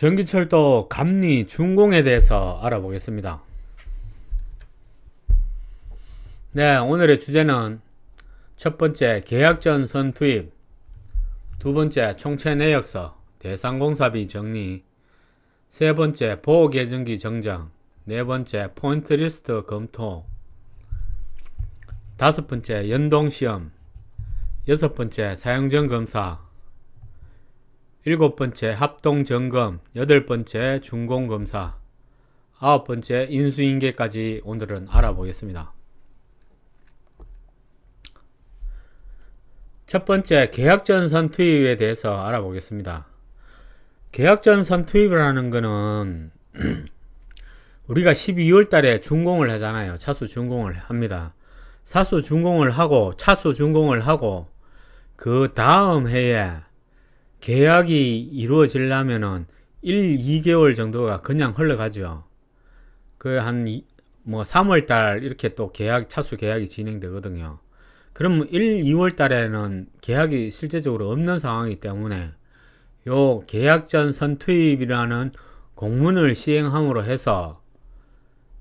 전기철도 감리 준공에 대해서 알아보겠습니다. 네, 오늘의 주제는 첫 번째 계약전 선투입, 두 번째 총체 내역서, 대상공사비 정리, 세 번째 보호계정기 정정, 네 번째 포인트 리스트 검토, 다섯 번째 연동시험, 여섯 번째 사용전 검사, 일곱 번째 합동점검, 여덟 번째 준공검사, 아홉 번째 인수인계까지 오늘은 알아보겠습니다. 첫 번째 계약전 선투입에 대해서 알아보겠습니다. 계약전 선투입을 하는 거는 우리가 12월 달에 준공을 하잖아요. 차수 준공을 합니다. 사수 준공을 하고 차수 준공을 하고 그 다음 해에 계약이 이루어지려면은 1, 2개월 정도가 그냥 흘러가죠. 그 한 3월 달 이렇게 또 차수 계약이 진행되거든요. 그럼 1, 2월 달에는 계약이 실제적으로 없는 상황이기 때문에 요 계약전 선투입이라는 공문을 시행함으로 해서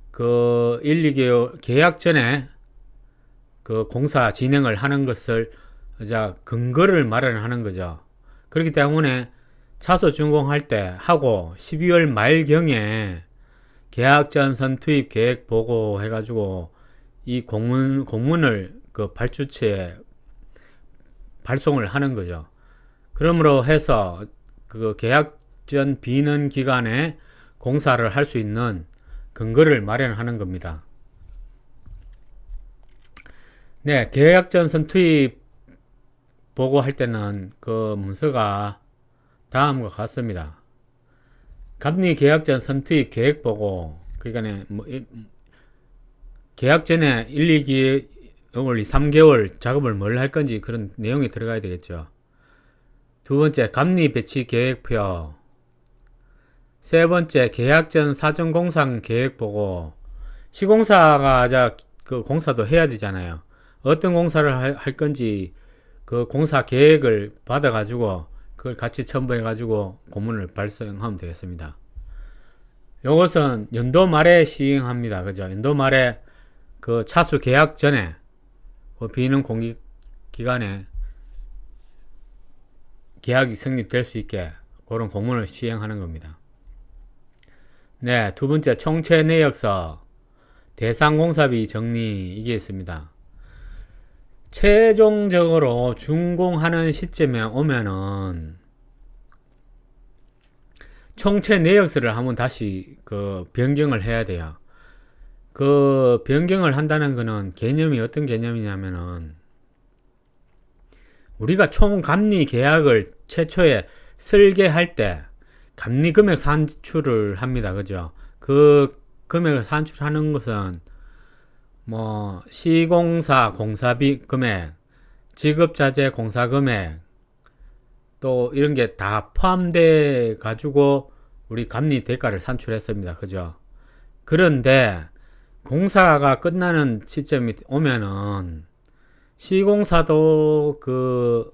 그 1, 2개월 계약 전에 그 공사 진행을 하는 것을 근거를 마련하는 거죠. 그렇기 때문에 차수 준공할 때 하고 12월 말경에 계약전 선투입 계획 보고 해가지고 이 공문을 그 발주처에 발송을 하는 거죠. 그러므로 해서 그 계약전 비는 기간에 공사를 할 수 있는 근거를 마련하는 겁니다. 네, 계약전 선투입 보고할 때는 그 문서가 다음과 같습니다. 감리 계약전 선투입 계획 보고, 그러니까 계약 전에 1, 2개월, 3개월 작업을 뭘 할 건지 그런 내용이 들어가야 되겠죠. 두 번째 감리 배치 계획표, 세 번째 계약전 사전공상 계획 보고, 시공사가 그 공사도 해야 되잖아요. 어떤 공사를 할 건지 그 공사 계획을 받아가지고 그걸 같이 첨부해가지고 공문을 발송하면 되겠습니다. 요것은 연도 말에 시행합니다. 그죠? 연도 말에 그 차수 계약 전에 그 비는 공기 기간에 계약이 성립될 수 있게 그런 공문을 시행하는 겁니다. 네, 두 번째 총체 내역서, 대상공사비 정리 이게 있습니다. 최종적으로 준공하는 시점에 오면은 총체 내역서를 한번 다시 그 변경을 해야 돼요. 그 변경을 한다는 거는 개념이 어떤 개념이냐면은 우리가 총 감리 계약을 최초에 설계할 때 감리 금액 산출을 합니다. 그죠? 그 금액을 산출하는 것은 시공사 공사비 금액, 지급자재 공사 금액, 또 이런 게 다 포함돼 가지고 우리 감리 대가를 산출했습니다. 그죠? 그런데 공사가 끝나는 시점이 오면은 시공사도 그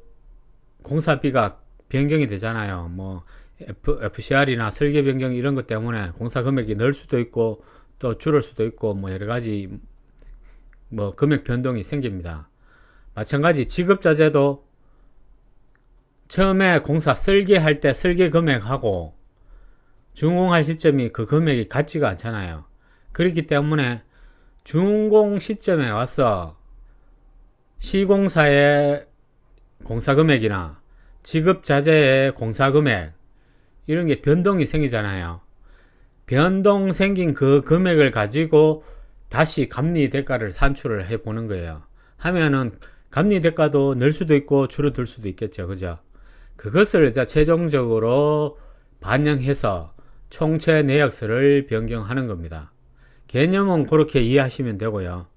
공사비가 변경이 되잖아요. FCR이나 설계 변경 이런 것 때문에 공사 금액이 늘 수도 있고 또 줄을 수도 있고 여러 가지 금액 변동이 생깁니다. 마찬가지 지급자재도 처음에 공사 설계할 때 설계 금액하고 준공할 시점이 그 금액이 같지가 않잖아요. 그렇기 때문에 준공 시점에 와서 시공사의 공사 금액이나 지급자재의 공사 금액 이런 게 변동이 생기잖아요. 변동 생긴 그 금액을 가지고 다시 감리 대가를 산출을 해 보는 거예요. 하면은 감리 대가도 늘 수도 있고 줄어들 수도 있겠죠. 그죠? 그것을 최종적으로 반영해서 총체 내역서를 변경하는 겁니다. 개념은 그렇게 이해하시면 되고요.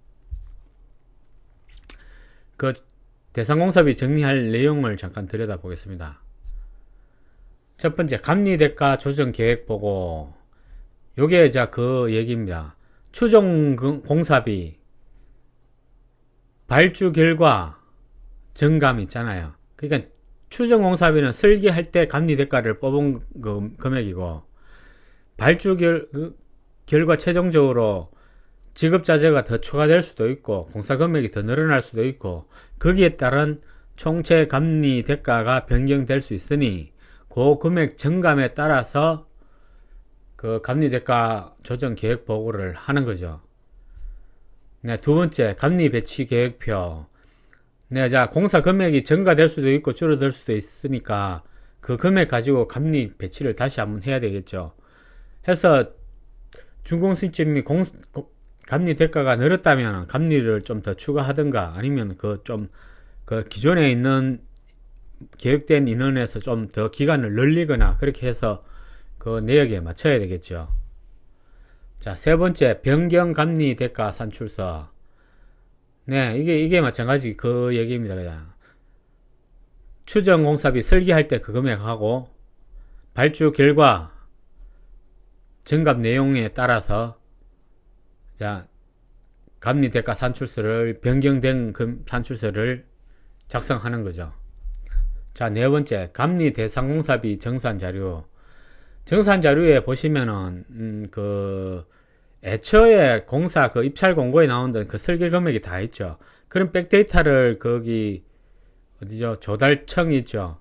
그 대상공사비 정리할 내용을 잠깐 들여다보겠습니다. 첫 번째 감리 대가 조정 계획 보고, 요게 그 얘기입니다. 추정 공사비 발주 결과 정감 있잖아요. 그러니까 추정공사비는 설계할 때 감리 대가를 뽑은 금액이고, 발주 결과 최종적으로 지급자재가 더 추가될 수도 있고 공사 금액이 더 늘어날 수도 있고 거기에 따른 총체 감리 대가가 변경될 수 있으니 그 금액 증감에 따라서 그 감리 대가 조정 계획 보고를 하는 거죠. 네, 두 번째 감리 배치 계획표. 네, 자 공사 금액이 증가될 수도 있고 줄어들 수도 있으니까 그 금액 가지고 감리 배치를 다시 한번 해야 되겠죠. 해서 준공수익점이 감리 대가가 늘었다면 감리를 좀 더 추가하든가 아니면 그 기존에 있는 계획된 인원에서 좀 더 기간을 늘리거나 그렇게 해서 그 내역에 맞춰야 되겠죠. 자, 세 번째 변경 감리 대가 산출서. 네, 이게 마찬가지 그 얘기입니다. 그냥 추정 공사비 설계할 때 그 금액하고 발주 결과 증감 내용에 따라서 자 감리 대가 산출서를 변경된 산출서를 작성하는 거죠. 자, 네 번째 감리 대상 공사비 정산 자료. 정산 자료에 보시면은 그 애초에 공사 그 입찰 공고에 나오는 그 설계 금액이 다 있죠. 그런 백데이터를 거기 어디죠? 조달청이 있죠.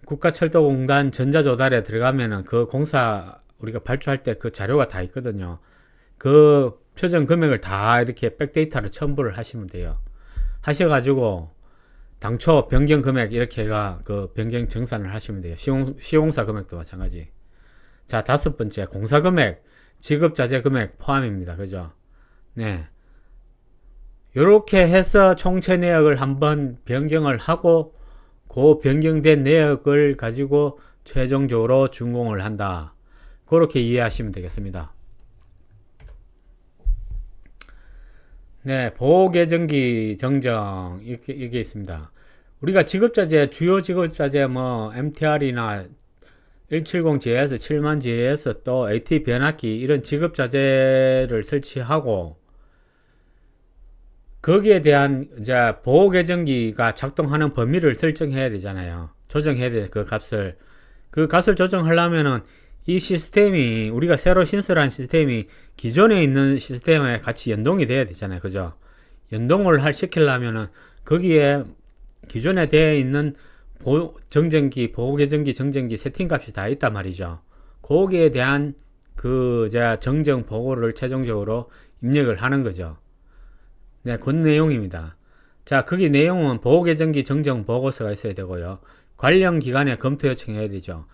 국가철도공단 전자조달에 들어가면은 그 공사 우리가 발주할 때 그 자료가 다 있거든요. 그 표정 금액을 다 이렇게 백데이터를 첨부를 하시면 돼요. 하셔가지고 당초 변경 금액 이렇게가 그 변경 정산을 하시면 돼요. 시공사 금액도 마찬가지. 자, 다섯 번째 공사 금액, 지급자재 금액 포함입니다. 그죠? 네. 요렇게 해서 총체 내역을 한번 변경을 하고 그 변경된 내역을 가지고 최종적으로 준공을 한다. 그렇게 이해하시면 되겠습니다. 네, 보호계정기 정정 이게 있습니다. 우리가 지급자재 주요 지급자재 뭐 MTR이나 170GS, 7만GS 또 AT 변압기 이런 지급자재를 설치하고 거기에 대한 이제 보호계정기가 작동하는 범위를 설정해야 되잖아요. 조정해야 돼. 그 값을 조정하려면은 이 시스템이 우리가 새로 신설한 시스템이 기존에 있는 시스템에 같이 연동이 돼야 되잖아요. 그죠? 연동을 시키려면은 거기에 기존에 되어 있는 정전기, 보호계정기, 정전기 세팅값이 다 있단 말이죠. 거기에 대한 그 정정 보고를 최종적으로 입력을 하는 거죠. 네, 그 내용입니다. 자, 거기 내용은 보호계정기 정정 보고서가 있어야 되고요. 관련 기관에 검토 요청해야 되죠.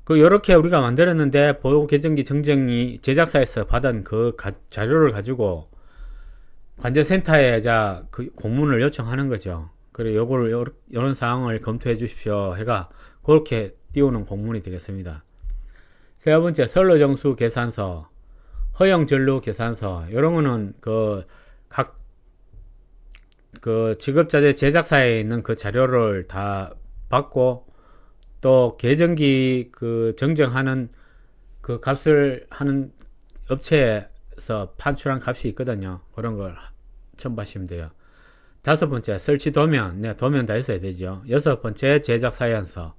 요렇게 우리가 만들었는데 보호계정기 정정이 제작사에서 받은 그 자료를 가지고 관제센터에 그 공문을 요청하는 거죠. 그리고 요런 사항을 검토해 주십시오 해가 그렇게 띄우는 공문이 되겠습니다. 세 번째 선로정수 계산서, 허용전류 계산서. 요런 거는 각 지급자재 제작사에 있는 그 자료를 다 받고 또 계정기 정정하는 그 값을 하는 업체에서 판출한 값이 있거든요. 그런 걸 첨부하시면 돼요. 다섯 번째 설치 도면. 네, 도면 다 있어야 되죠. 여섯 번째 제작 사연서.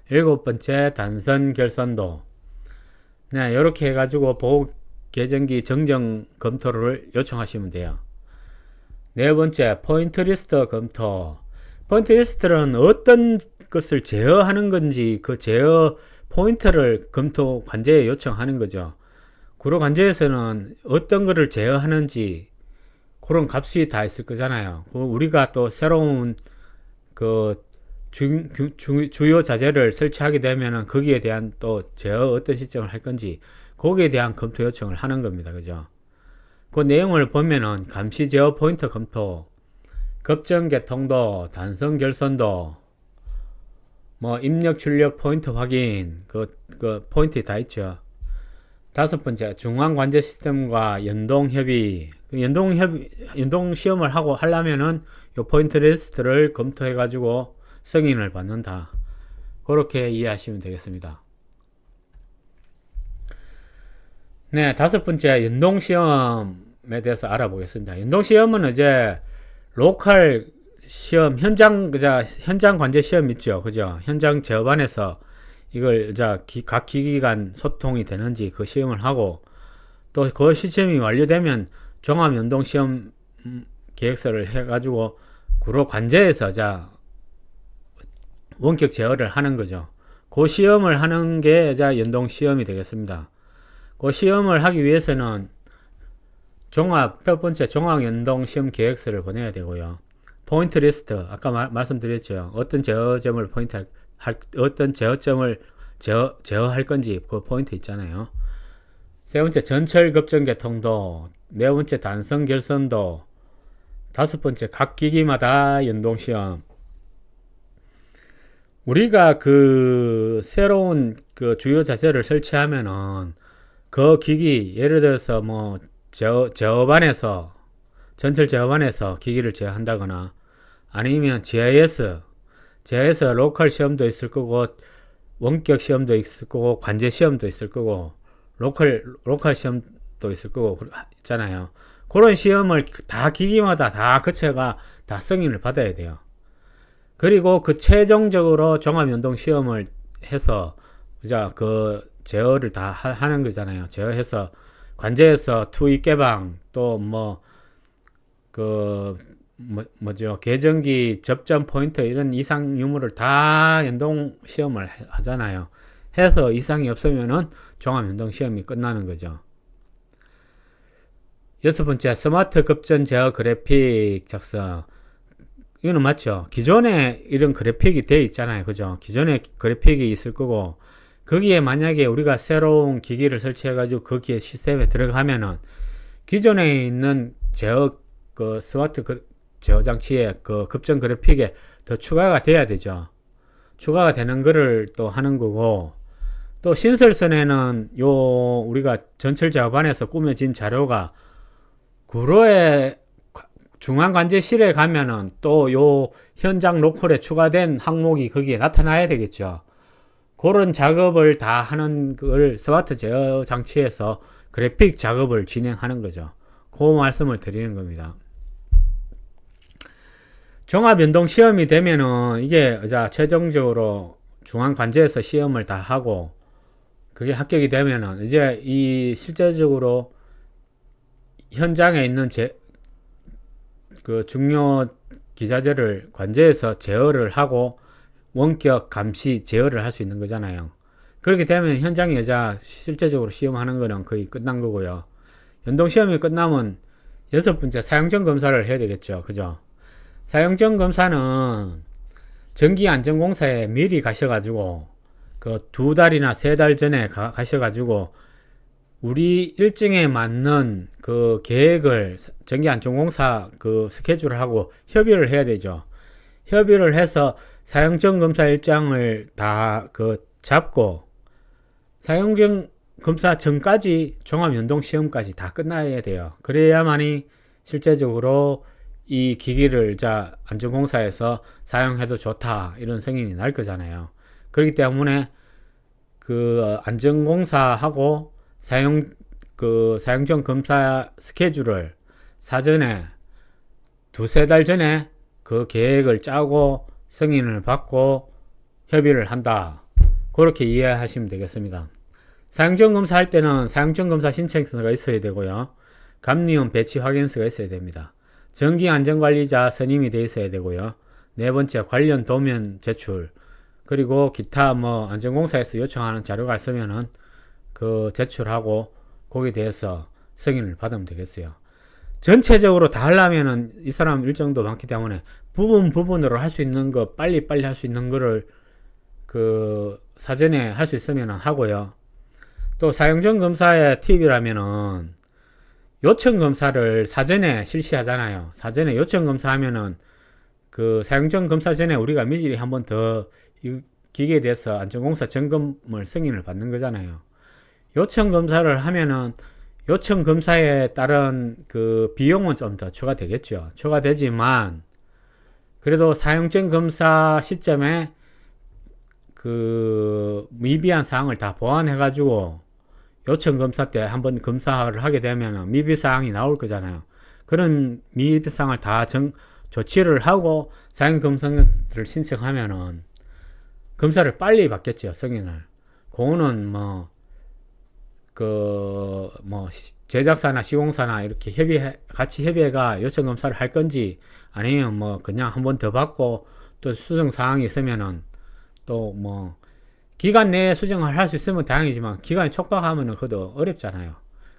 일곱 번째 단선 결선도. 네, 이렇게 해가지고 보호 계정기 정정 검토를 요청하시면 돼요. 네 번째 포인트 리스트 검토. 포인트 리스트는 어떤 것을 제어하는 건지 그 제어 포인트를 검토 관제에 요청하는 거죠. 구로 관제에서는 어떤 것을 제어하는지 그런 값이 다 있을 거잖아요. 우리가 또 새로운 주요 자재를 설치하게 되면은 거기에 대한 또 제어 어떤 시점을 할 건지 거기에 대한 검토 요청을 하는 겁니다. 그죠? 그 내용을 보면은 감시 제어 포인트 검토, 급정 개통도, 단선 결선도, 뭐 입력 출력 포인트 확인, 포인트 다 있죠. 다섯 번째 중앙 관제 시스템과 연동 협의. 연동 시험을 하려면은 요 포인트 리스트를 검토해 가지고 승인을 받는다. 그렇게 이해하시면 되겠습니다. 네, 다섯 번째 연동 시험에 대해서 알아보겠습니다. 연동 시험은 이제 로컬 시험 현장 관제 시험 있죠, 그죠? 현장 제어반에서 이걸 각 기기 간 소통이 되는지 그 시험을 하고, 또 그 시험이 완료되면 종합 연동 시험 계획서를 해가지고 구로 관제에서 원격 제어를 하는 거죠. 그 시험을 하는 게 연동 시험이 되겠습니다. 그 시험을 하기 위해서는 첫 번째 종합 연동 시험 계획서를 보내야 되고요. 포인트 리스트, 아까 말씀드렸죠. 어떤 제어점을 어떤 제어점을 제어할 건지 그 포인트 있잖아요. 세 번째 전철 급전개통도, 네 번째 단선 결선도, 다섯 번째 각 기기마다 연동 시험. 우리가 그 새로운 그 주요 자재를 설치하면은 그 기기, 예를 들어서 뭐 제어반에서 전철 제어반에서 기기를 제어한다거나, 아니면 GIS 로컬 시험도 있을 거고, 원격 시험도 있을 거고, 관제 시험도 있을 거고, 로컬 시험도 있을 거고 있잖아요. 그런 시험을 다 기기마다 다 거쳐가 다 승인을 받아야 돼요. 그리고 그 최종적으로 종합연동 시험을 해서 그 제어를 다 하는 거잖아요. 제어해서 관제에서 투입 개방, 또 계정기 접점 포인트 이런 이상 유무를 다 연동 시험을 하잖아요. 해서 이상이 없으면은 종합 연동 시험이 끝나는 거죠. 여섯 번째, 스마트 급전 제어 그래픽 작성. 이거는 맞죠? 기존에 이런 그래픽이 되어 있잖아요. 그죠? 기존에 그래픽이 있을 거고, 거기에 만약에 우리가 새로운 기기를 설치해가지고 거기에 시스템에 들어가면은 기존에 있는 스마트 제어 장치에 그 급전 그래픽에 더 추가가 돼야 되죠. 추가가 되는 거를 또 하는 거고, 또 신설선에는 우리가 전철 제어반에서 꾸며진 자료가 구로의 중앙관제실에 가면은 또 현장 로컬에 추가된 항목이 거기에 나타나야 되겠죠. 그런 작업을 다 하는 걸 스마트 제어 장치에서 그래픽 작업을 진행하는 거죠. 그 말씀을 드리는 겁니다. 종합 연동 시험이 되면은 이게 최종적으로 중앙관제에서 시험을 다 하고, 그게 합격이 되면은 이제 실제적으로 현장에 있는 그 중요 기자재를 관제에서 제어를 하고 원격 감시 제어를 할 수 있는 거잖아요. 그렇게 되면 현장에 실제적으로 시험하는 거는 거의 끝난 거고요. 연동 시험이 끝나면 여섯 번째 사용전 검사를 해야 되겠죠. 그죠? 사용전 검사는 전기안전공사에 미리 가셔가지고 그 2달이나 3달 전에 가셔가지고 우리 일정에 맞는 그 계획을 전기안전공사 그 스케줄하고 협의를 해야 되죠. 협의를 해서 사용전 검사 일정을 다 잡고 사용전 검사 전까지 종합연동 시험까지 다 끝나야 돼요. 그래야만이 실제적으로 이 기기를 안전공사에서 사용해도 좋다 이런 승인이 날 거잖아요. 그렇기 때문에 그 안전공사하고 사용전 검사 스케줄을 사전에 2-3달 전에 그 계획을 짜고 승인을 받고 협의를 한다. 그렇게 이해하시면 되겠습니다. 사용전 검사 할 때는 사용전 검사 신청서가 있어야 되고요. 감리원 배치 확인서가 있어야 됩니다. 전기안전관리자 선임이 되어 있어야 되고요. 네 번째, 관련 도면 제출. 그리고 기타 안전공사에서 요청하는 자료가 있으면은 그 제출하고 거기에 대해서 승인을 받으면 되겠어요. 전체적으로 다 하려면은 이 사람 일정도 많기 때문에 부분으로 할 수 있는 거 빨리 할 수 있는 거를 그 사전에 할 수 있으면 하고요. 또 사용전 검사의 팁이라면은 요청 검사를 사전에 실시하잖아요. 사전에 요청 검사하면은 그 사용전 검사 전에 우리가 미리 한번 더 이 기계에 대해서 안전공사 점검을 승인을 받는 거잖아요. 요청 검사를 하면은 요청 검사에 따른 그 비용은 좀 더 추가되겠죠. 추가되지만 그래도 사용전 검사 시점에 그 미비한 사항을 다 보완해 가지고 요청 검사 때 한번 검사를 하게 되면 미비 사항이 나올 거잖아요. 그런 미비 사항을 다 조치를 하고 사형검사를 신청하면은 검사를 빨리 받겠죠, 승인을. 그거는 제작사나 시공사나 이렇게 같이 협의해가 요청 검사를 할 건지, 아니면 그냥 한 번 더 받고 또 수정 사항이 있으면은 또 기간 내에 수정을 할 수 있으면 다행이지만 기간이 촉박하면은 그것도 어렵잖아요.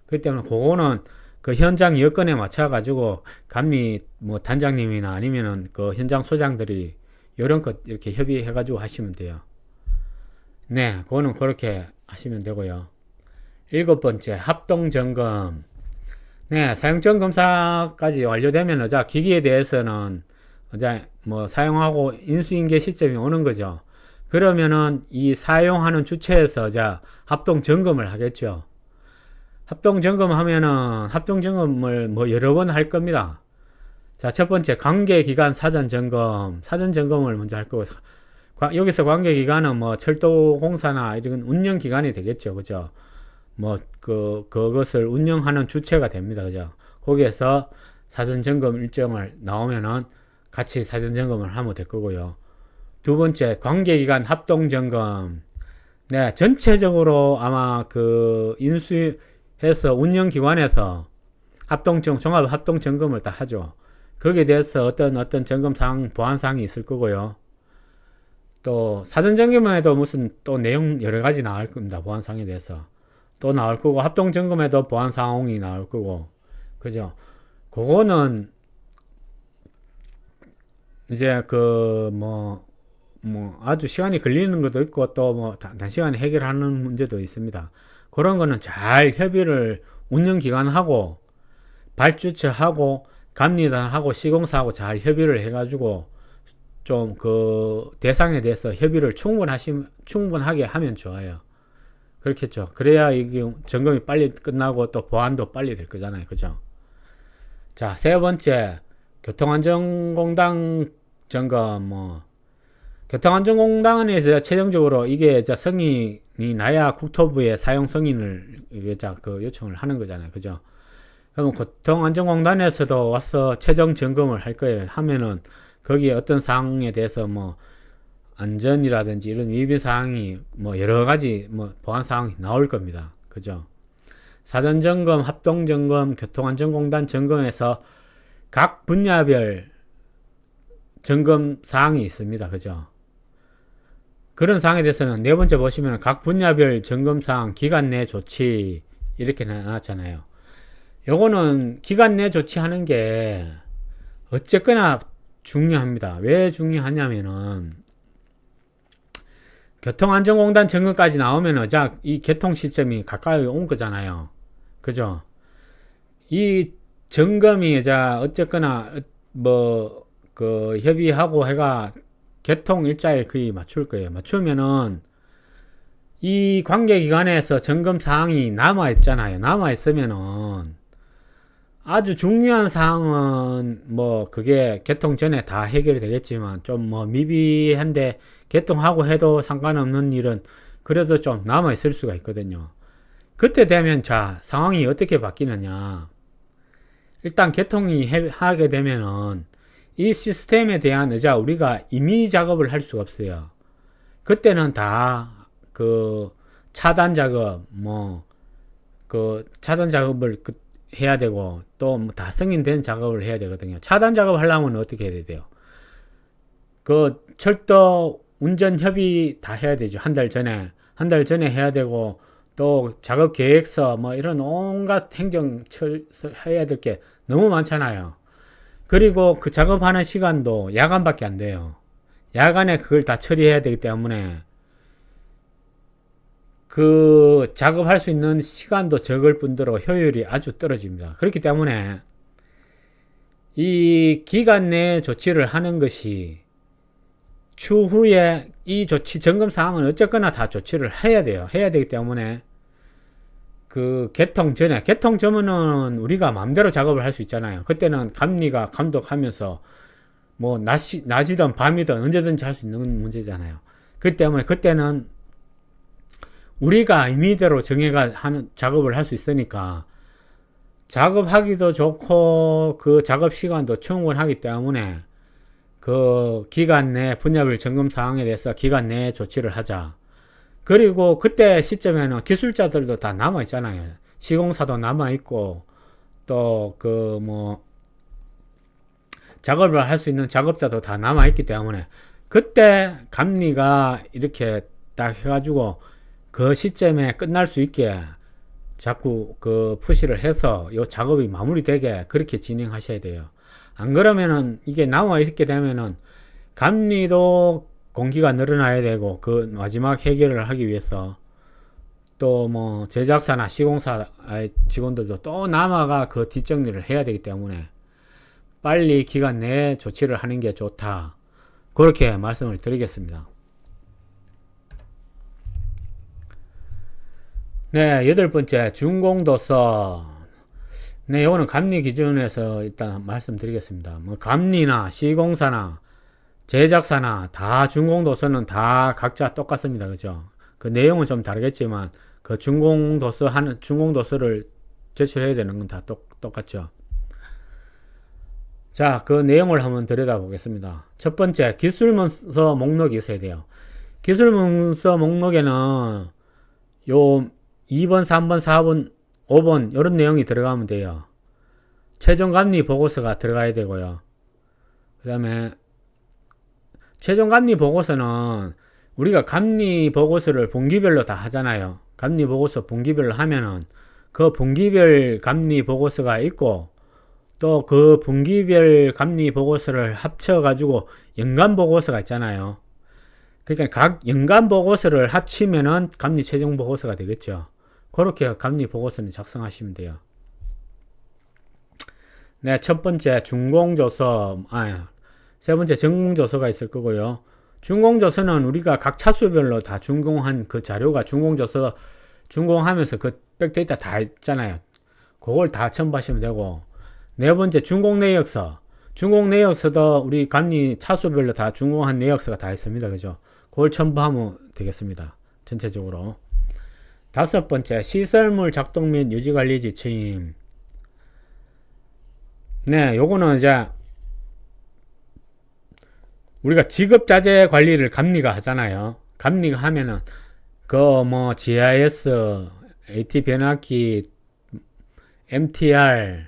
그렇기 때문에 그거는 그 현장 여건에 맞춰 가지고 감리 단장님이나 아니면은 그 현장 소장들이 이런 것 이렇게 협의해 가지고 하시면 돼요. 네, 그거는 그렇게 하시면 되고요. 7번째, 합동 점검. 네, 사용전 검사까지 완료되면 기기에 대해서는 사용하고 인수인계 시점이 오는 거죠. 그러면은 이 사용하는 주체에서 합동 점검을 하겠죠. 합동 점검하면은 합동 점검을 여러 번 할 겁니다. 첫 번째, 관계기관 사전 점검. 사전 점검을 먼저 할 거고, 여기서 관계기관은 철도공사나 이런 운영기관이 되겠죠. 그죠? 그것을 운영하는 주체가 됩니다. 그죠? 거기에서 사전 점검 일정을 나오면은 같이 사전 점검을 하면 될 거고요. 두 번째, 관계기관 합동 점검. 네, 전체적으로 아마 인수해서 운영기관에서 종합 합동 점검을 다 하죠. 거기에 대해서 어떤 점검사항, 보안사항이 있을 거고요. 또 사전 점검에도 무슨 또 내용 여러 가지 나올 겁니다. 보안사항에 대해서 또 나올 거고, 합동 점검에도 보안사항이 나올 거고, 그죠? 그거는 이제 아주 시간이 걸리는 것도 있고, 또 단시간에 해결하는 문제도 있습니다. 그런 거는 잘 협의를 운영기관하고 발주처하고 감리단하고 시공사하고 잘 협의를 해가지고 좀 대상에 대해서 협의를 충분하게 하면 좋아요. 그렇겠죠. 그래야 이게 점검이 빨리 끝나고 또 보안도 빨리 될 거잖아요. 그죠? 자, 세 번째, 교통안전공단 점검. 교통안전공단에서 최종적으로 이게 승인이 나야 국토부에 사용 승인을 요청을 하는 거잖아요. 그죠? 그럼 교통안전공단에서도 와서 최종 점검을 할 거예요. 하면은 거기에 어떤 사항에 대해서 안전이라든지 이런 위반 사항이 여러 가지 보안 사항이 나올 겁니다. 그죠? 사전 점검, 합동 점검, 교통안전공단 점검에서 각 분야별 점검 사항이 있습니다. 그죠? 그런 사항에 대해서는 네 번째 보시면 각 분야별 점검 사항, 기간 내 조치 이렇게 나왔잖아요. 요거는 기간 내 조치하는 게 어쨌거나 중요합니다. 왜 중요하냐면은 교통안전공단 점검까지 나오면은 이 개통 시점이 가까이 온 거잖아요. 그죠? 이 점검이 어쨌거나 협의하고 해가 개통 일자에 거의 맞출 거예요. 맞추면은 이 관계기관에서 점검 사항이 남아 있잖아요. 남아 있으면은 아주 중요한 사항은 그게 개통 전에 다 해결이 되겠지만 좀 미비한데 개통하고 해도 상관없는 일은 그래도 좀 남아 있을 수가 있거든요. 그때 되면 상황이 어떻게 바뀌느냐. 일단 개통이 하게 되면은 이 시스템에 대한 우리가 임의 작업을 할 수가 없어요. 그때는 다 차단 작업 차단 작업을 해야 되고 또 다 승인된 작업을 해야 되거든요. 차단 작업 하려면 어떻게 해야 돼요? 철도 운전 협의 다 해야 되죠. 한 달 전에 해야 되고, 또 작업 계획서 이런 온갖 행정 해야 될 게 너무 많잖아요. 그리고 그 작업하는 시간도 야간밖에 안 돼요. 야간에 그걸 다 처리해야 되기 때문에 작업할 수 있는 시간도 적을 뿐더러 효율이 아주 떨어집니다. 그렇기 때문에 이 기간 내에 조치를 하는 것이 추후에 이 조치 점검 사항은 어쨌거나 다 조치를 해야 돼요. 해야 되기 때문에 개통 전에는 우리가 마음대로 작업을 할 수 있잖아요. 그때는 감리가 감독하면서 낮이든 밤이든 언제든지 할 수 있는 문제잖아요. 그렇기 때문에 그때는 우리가 임의대로 정해가 하는 작업을 할 수 있으니까 작업하기도 좋고 그 작업 시간도 충분하기 때문에 그 기간 내 분야별 점검 사항에 대해서 기간 내에 조치를 하자. 그리고 그때 시점에는 기술자들도 다 남아 있잖아요. 시공사도 남아 있고 또 그 뭐 작업을 할 수 있는 작업자도 다 남아 있기 때문에 그때 감리가 이렇게 딱 해가지고 그 시점에 끝날 수 있게 자꾸 그 푸시를 해서 요 작업이 마무리되게 그렇게 진행하셔야 돼요. 안 그러면은 이게 남아 있게 되면은 감리도 공기가 늘어나야 되고 그 마지막 해결을 하기 위해서 또 뭐 제작사나 시공사 직원들도 또 남아가 그 뒷정리를 해야 되기 때문에 빨리 기간 내에 조치를 하는 게 좋다. 그렇게 말씀을 드리겠습니다. 네, 여덟 번째 준공도서. 네, 요거는 감리 기준에서 일단 말씀드리겠습니다. 뭐 감리나 시공사나 제작사나 다 준공도서는 다 각자 똑같습니다. 그죠? 그 내용은 좀 다르겠지만 그 준공도서를 제출해야 되는 건 다 똑같죠. 자, 그 내용을 한번 들여다보겠습니다. 첫 번째, 기술문서 목록이 있어야 돼요. 기술문서 목록에는 요 2번, 3번, 4번, 5번 이런 내용이 들어가면 돼요. 최종 감리 보고서가 들어가야 되고요. 그 다음에 최종 감리 보고서는 우리가 감리 보고서를 분기별로 다 하잖아요. 감리 보고서 분기별로 하면은 그 분기별 감리 보고서가 있고 또 그 분기별 감리 보고서를 합쳐 가지고 연간 보고서가 있잖아요. 그러니까 각 연간 보고서를 합치면은 감리 최종 보고서가 되겠죠. 그렇게 감리 보고서는 작성하시면 돼요. 네, 첫 번째 준공조서, 세 번째 전공조서가 있을 거고요. 준공조서는 우리가 각 차수별로 다 준공한 그 자료가 준공조서 준공하면서 그 백데이터 다 있잖아요. 그걸 다 첨부하시면 되고, 네 번째 준공 내역서. 준공 내역서도 우리 감리 차수별로 다 준공한 내역서가 다 있습니다. 그죠? 그걸 첨부하면 되겠습니다. 전체적으로. 다섯 번째 시설물 작동 및 유지관리 지침. 네, 요거는 이제 우리가 지급자재 관리를 감리가 하잖아요. 감리가 하면은 그 뭐 GIS, AT 변압기, MTR,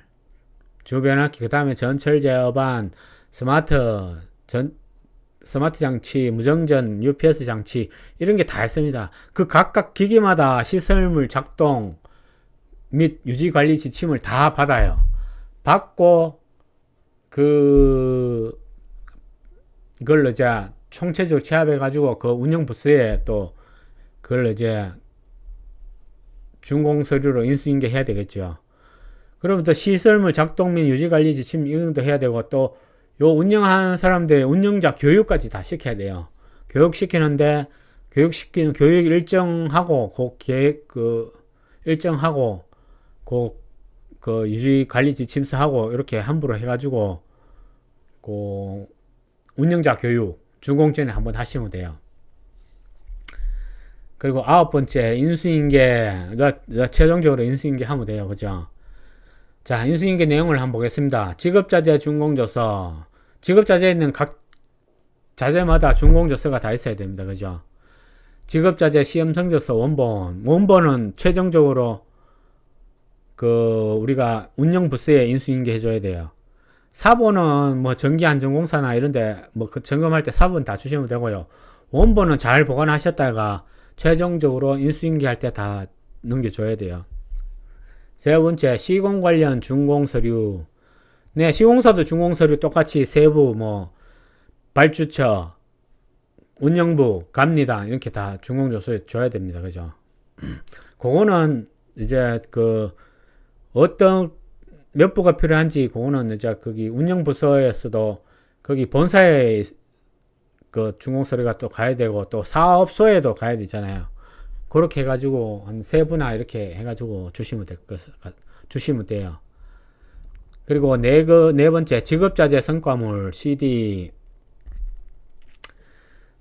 주변압기, 그 다음에 전철 제어반, 스마트 장치, 무정전, UPS 장치 이런 게 다 있습니다. 그 각각 기기마다 시설물 작동 및 유지 관리 지침을 다 받아요. 받고 그걸로 이제 총체적으로 취합해 가지고 그 운영 부서에 또 그걸 이제 준공 서류로 인수인계 해야 되겠죠. 그럼 또 시설물 작동 및 유지 관리 지침 이런 것도 해야 되고 또 요 운영하는 사람들 운영자 교육까지 다 시켜야 돼요. 교육시키는데 교육시키는 교육 일정하고 그 계획 일정하고 그 유지 관리 지침서하고 이렇게 함부로 해가지고 그 운영자 교육 준공 전에 한번 하시면 돼요. 그리고 아홉 번째 인수인계 최종적으로 인수인계 하면 돼요. 그죠? 자, 인수인계 내용을 한번 보겠습니다. 지급자재 준공조서. 지급자재에 있는 각 자재마다 준공조서가 다 있어야 됩니다. 그죠? 지급자재 시험성적서 원본. 원본은 최종적으로 우리가 운영부서에 인수인계 해줘야 돼요. 사본은 뭐 전기안전공사나 이런데 뭐 그 점검할 때 사본 다 주시면 되고요. 원본은 잘 보관하셨다가 최종적으로 인수인계할 때 다 넘겨줘야 돼요. 세 번째, 시공 관련 준공서류. 네, 시공사도 준공서류 똑같이 세부, 뭐, 발주처, 운영부, 감리당, 이렇게 다 준공조서 줘야 됩니다. 그죠? 그거는 이제 어떤 몇 부가 필요한지, 그거는 이제 거기 운영부서에서도 거기 본사에 그 준공서류가 또 가야 되고, 또 사업소에도 가야 되잖아요. 그렇게 해가지고 한 세 부나 이렇게 해가지고 주시면 돼요. 그리고 네 번째 지급자재 성과물 CD.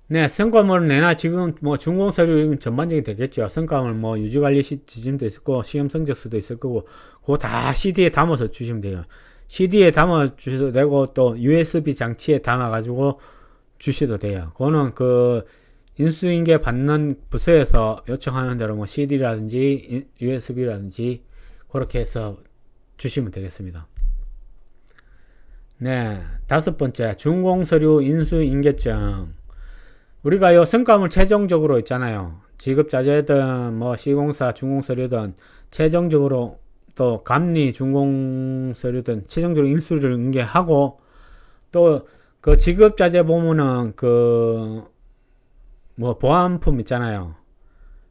네, 성과물을 내나 지금 뭐 준공 서류 전반적이 되겠죠. 성과물 뭐 유지관리 지침도 있을 거고 시험 성적서도 있을 거고 그거 다 CD에 담아서 주시면 돼요. CD에 담아 주셔도 되고 또 USB 장치에 담아 가지고 주셔도 돼요. 그거는 그 인수인계 받는 부서에서 요청하는 대로 뭐 CD라든지 USB라든지 그렇게 해서 주시면 되겠습니다. 네, 다섯 번째 준공서류 인수인계증. 우리가 요 성과물 최종적으로 있잖아요. 지급자재든 뭐 시공사 준공서류든 최종적으로 또 감리 준공서류든 최종적으로 인수를 인계하고 또 그 지급자재 보면은 그 뭐 보안품 있잖아요.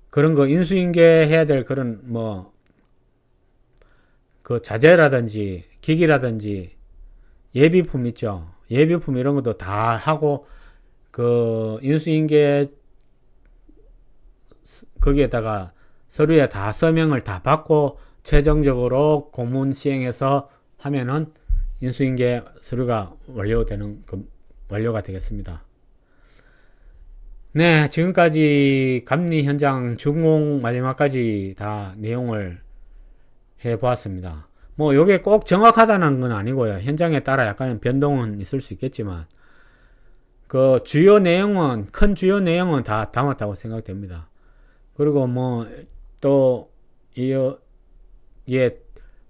그런 거 인수인계해야 될 그런 뭐 그 자재라든지 기기라든지 예비품 있죠. 예비품 이런 것도 다 하고 그 인수인계 거기에다가 서류에 다 서명을 다 받고 최종적으로 공문 시행해서 하면은 인수인계 서류가 완료가 되겠습니다. 네, 지금까지 감리 현장 준공 마지막까지 다 내용을 해 보았습니다. 뭐 요게 꼭 정확하다는 건 아니고요. 현장에 따라 약간의 변동은 있을 수 있겠지만 그 주요 내용은 큰 주요 내용은 다 담았다고 생각됩니다. 그리고 뭐 또 이게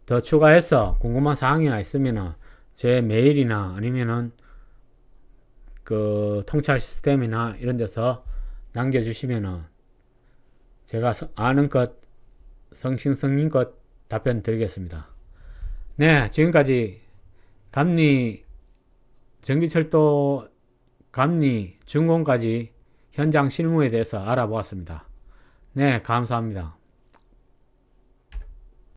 더 추가해서 궁금한 사항이나 있으면은 제 메일이나 아니면은 그 통찰 시스템이나 이런 데서 남겨주시면은 제가 아는 것 성심성의껏 답변 드리겠습니다. 네, 지금까지 감리 전기철도 감리 준공까지 현장 실무에 대해서 알아보았습니다. 네, 감사합니다.